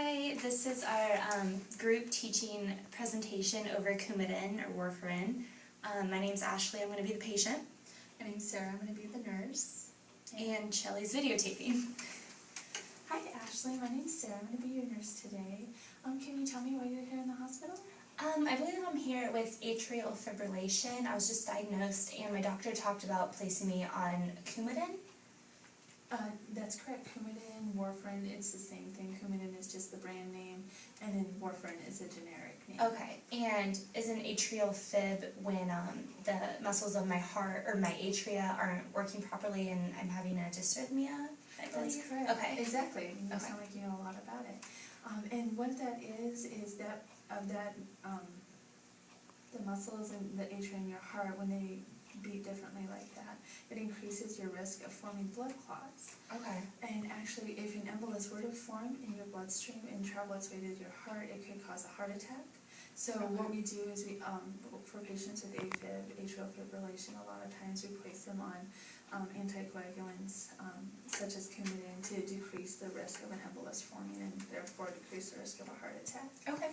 Hi, this is our group teaching presentation over Coumadin or warfarin. My name's Ashley, I'm going to be the patient. My name's Sarah, I'm going to be the nurse. And Shelly's videotaping. Hi Ashley, my name's Sarah, I'm going to be your nurse today. Can you tell me why you're here in the hospital? I believe I'm here with atrial fibrillation. I was just diagnosed and my doctor talked about placing me on Coumadin. That's correct. Coumadin, warfarin, it's the same thing. Coumadin is just the brand name, and then warfarin is a generic name. Okay, and is an atrial fib when the muscles of my heart or my atria aren't working properly and I'm having a dysrhythmia? That's correct. Okay. Exactly. You Okay. sound like you know a lot about it. And what that is that the muscles in the atria in your heart, when they beat differently like that, it increases your risk of forming blood clots. Okay. And actually, if an embolus were to form in your bloodstream and travel its way to your heart, it could cause a heart attack. So what we do is we, for patients with AFib, atrial fibrillation, a lot of times we place them on anticoagulants such as Coumadin to decrease the risk of an embolus forming and therefore decrease the risk of a heart attack. Okay.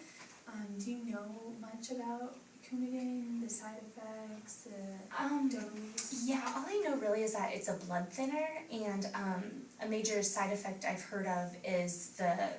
Do you know much about Coumadin, the side effects, the dose? Yeah, all I know really is that it's a blood thinner, and a major side effect I've heard of is the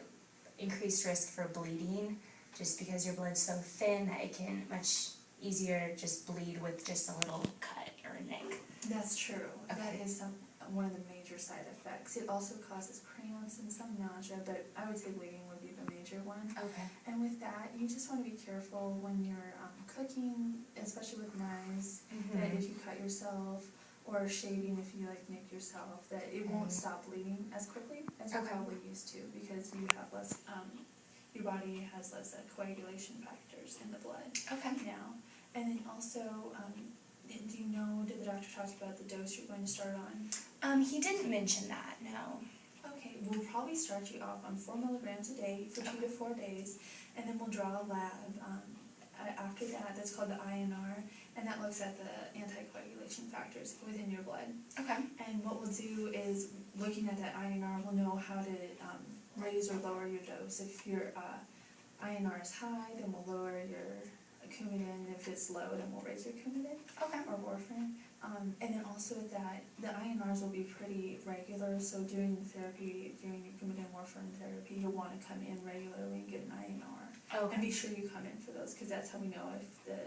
increased risk for bleeding, just because your blood's so thin that it can much easier just bleed with just a little cut or a nick. That's true. Okay. That is one of the major side effects. It also causes cramps and some nausea, but I would say bleeding would be the major one. Okay. And with that, you just want to be careful when you're cooking, especially with knives, that if you cut yourself, or shaving if you nick yourself, that it won't stop bleeding as quickly as you're probably used to, because you have less, your body has less coagulation factors in the blood Okay. now. And then also, do you know, did the doctor talk about the dose you're going to start on? He didn't mention that, no. Okay, we'll probably start you off on 4 milligrams a day for 2 to 4 days, and then we'll draw a lab after that. That's called the INR, and that looks at the anticoagulation factors within your blood. Okay. And what we'll do is, looking at that INR, we'll know how to raise or lower your dose. If your INR is high, then we'll lower your Coumadin. If it's low, then we'll raise your Coumadin or warfarin. And then also with that, the INRs will be pretty regular, so during the therapy, during your Coumadin warfarin therapy, you'll want to come in regularly and get an INR. Okay. And be sure you come in for those, because that's how we know if the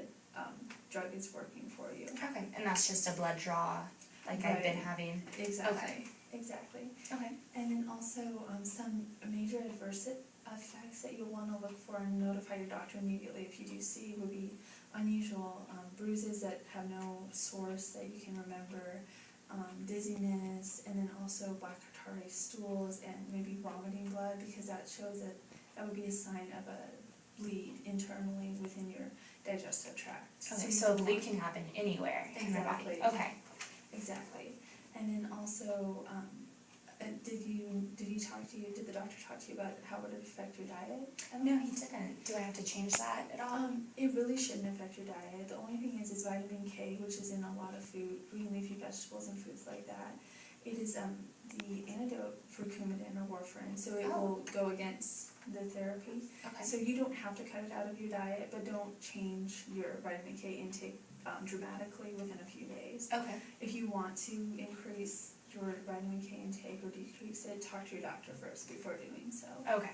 drug is working for you. Okay, and that's just a blood draw like I've been having. Exactly. Okay. Exactly. Okay. And then also some major adverse effects that you'll want to look for and notify your doctor immediately if you do see would be unusual bruises that have no source that you can remember, dizziness, and then also black or tarry stools and maybe vomiting blood, because that shows that would be a sign of a bleed internally within your digestive tract. Okay, so a bleed can happen anywhere in my body. Exactly. Okay. Exactly. And then also, did the doctor talk to you about how it would affect your diet? No, he didn't. Do I have to change that at all? It really shouldn't affect your diet. The only thing is vitamin K, which is in a lot of food, green leafy vegetables and foods like that. It is the antidote for Coumadin or warfarin, so it will go against the therapy. Okay. So you don't have to cut it out of your diet, but don't change your vitamin K intake dramatically within a few days. Okay. If you want to increase your vitamin K intake or decrease it, talk to your doctor first before doing so. Okay.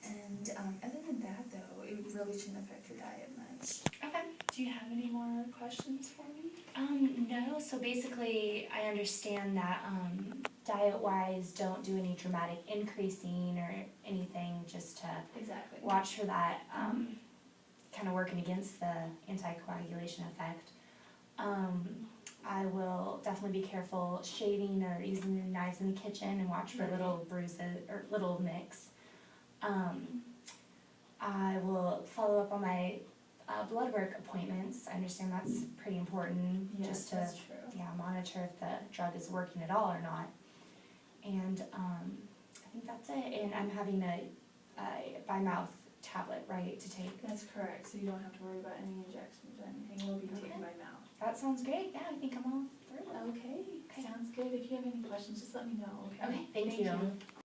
And other than that, though, it really shouldn't affect your diet much. Okay. Do you have any more questions for me? No, so basically I understand that diet-wise don't do any dramatic increasing or anything, just to Exactly. watch for that kind of working against the anticoagulation effect. I will definitely be careful shaving or using the knives in the kitchen and watch for little bruises or little nicks. I will follow up on my blood work appointments. I understand that's pretty important, Yes, just to that's true. monitor if the drug is working at all or not. And I think that's it. And I'm having a by mouth tablet, right, to take. That's correct. So you don't have to worry about any injections or anything. It will be taken by mouth. That sounds great. Yeah, I think I'm all through. Okay. Sounds good. If you have any questions, just let me know. Okay, thank you.